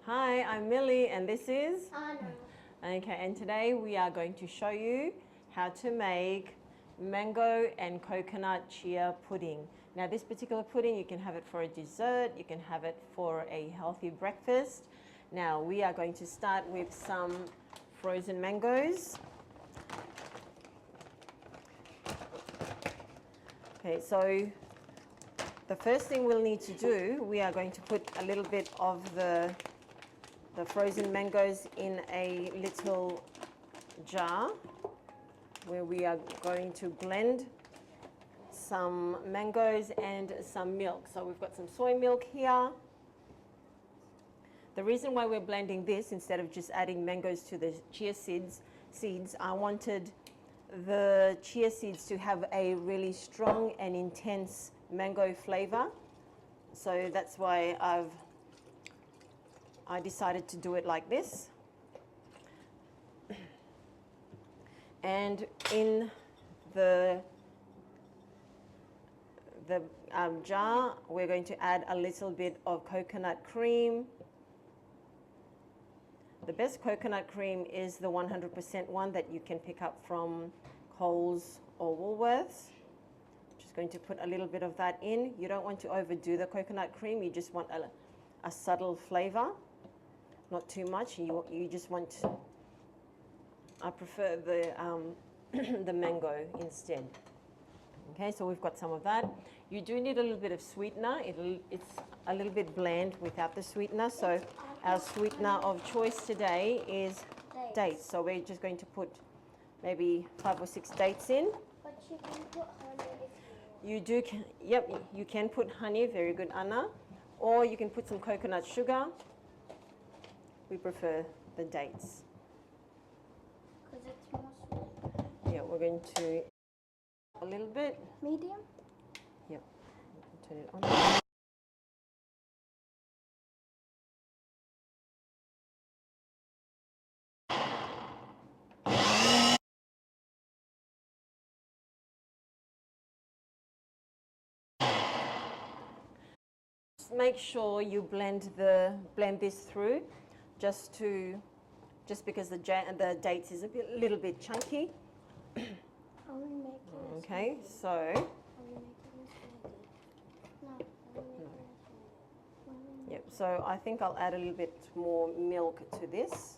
Hi, I'm Millie and this is Anna. okay, and today we are going to show you how to make mango and coconut chia pudding. Now this particular pudding, you can have it for a dessert, you can have it for a healthy breakfast. Now we are going to start with some frozen mangoes. Okay, so the first thing we'll need to do, we are going to put a little bit of the frozen mangoes in a little jar where we are going to blend some mangoes and some milk. So we've got some soy milk here. The reason why we're blending this instead of just adding mangoes to the chia seeds, I wanted the chia seeds to have a really strong and intense mango flavor. So that's why I decided to do it like this. And in the jar, we're going to add a little bit of coconut cream. The best coconut cream is the 100% one that you can pick up from Coles or Woolworths. Just going to put a little bit of that in. You don't want to overdo the coconut cream. You just want a subtle flavor, not too much. You just want, I prefer the the mango instead. Okay, so we've got some of that. You do need a little bit of sweetener. It's a little bit bland without the sweetener. So our sweetener of choice today is dates. So we're just going to put maybe 5 or 6 dates in. But you can put honey if you You do, yep, you can put honey, very good Anna. Or you can put some coconut sugar. We prefer the dates. because it's more sweet. Yeah, we're going to a little bit. Medium? Yep, turn it on. Make sure you blend this through, just because the dates is a little bit chunky. Are we making Okay, so Are we making a smoothie? No. Are we making a smoothie? yep. So I think I'll add a little bit more milk to this,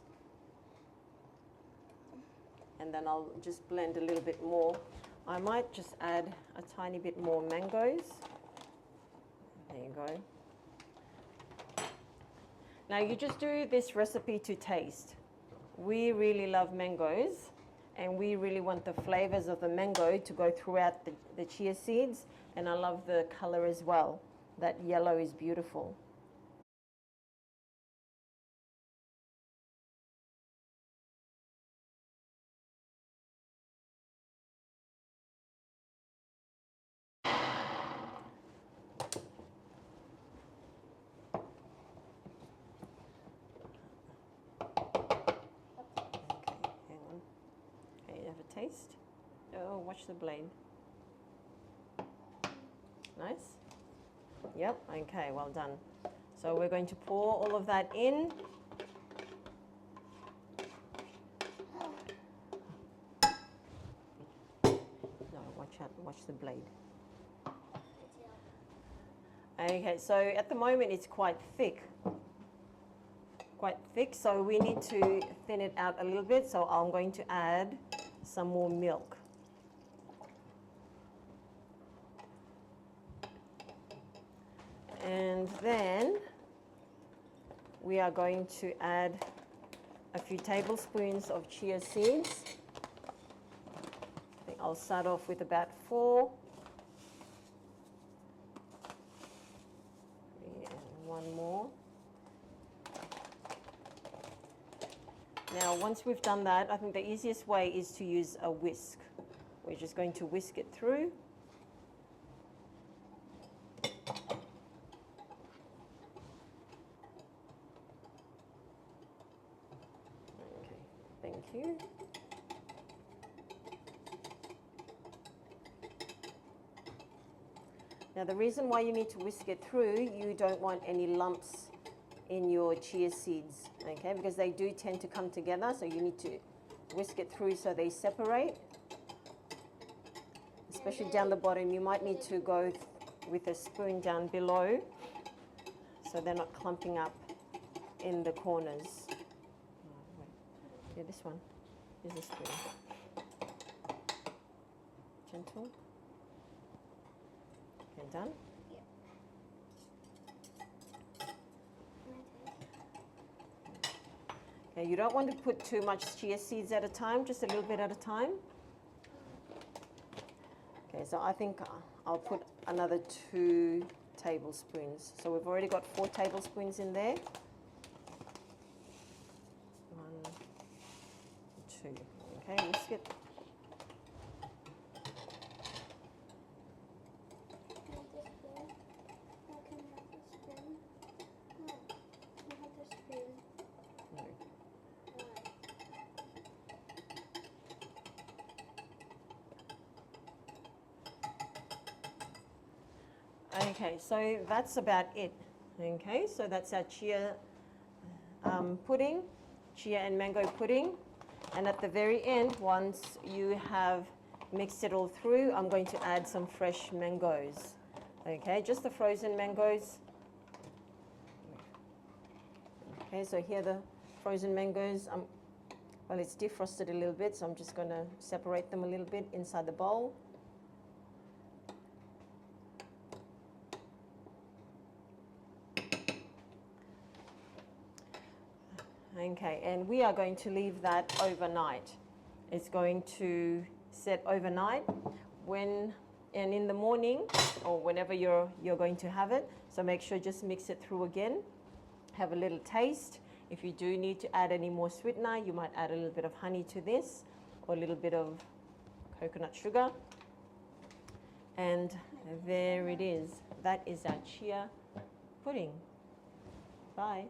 and then I'll just blend a little bit more. I might just add a tiny bit more mangoes. There you go. Now you just do this recipe to taste. We really love mangoes and we really want the flavors of the mango to go throughout the chia seeds, and I love the color as well. That yellow is beautiful. Hang on. Okay, you have a taste? Oh, watch the blade. Nice? Yep, okay, well done. So we're going to pour all of that in. No, watch out, watch the blade. Okay, so at the moment it's quite thick, so we need to thin it out a little bit. So I'm going to add some more milk. And then we are going to add a few tablespoons of chia seeds. I think I'll start off with about 4. And one more. Now, once we've done that, I think the easiest way is to use a whisk. We're just going to whisk it through. Okay, thank you. Now, the reason why you need to whisk it through, you don't want any lumps in your chia seeds, okay, because they do tend to come together, so you need to whisk it through so they separate, especially down the bottom. You might need to go with a spoon down below so they're not clumping up in the corners. Yeah, this one is a spoon. Gentle. Okay, done. Okay, you don't want to put too much chia seeds at a time, just a little bit at a time. Okay, so I think I'll put another 2 tablespoons. So we've already got 4 tablespoons in there. 1, 2. Okay, whisk it. Okay, so that's about it. Okay, so that's our chia pudding, chia and mango pudding. And at the very end, once you have mixed it all through, I'm going to add some fresh mangoes. Okay, just the frozen mangoes. Okay, so here are the frozen mangoes. Well, it's defrosted a little bit, so I'm just going to separate them a little bit inside the bowl. Okay, and we are going to leave that overnight. It's going to set overnight and in the morning or whenever you're going to have it. So make sure just mix it through again. Have a little taste. If you do need to add any more sweetener, you might add a little bit of honey to this or a little bit of coconut sugar. And there it is. That is our chia pudding. Bye.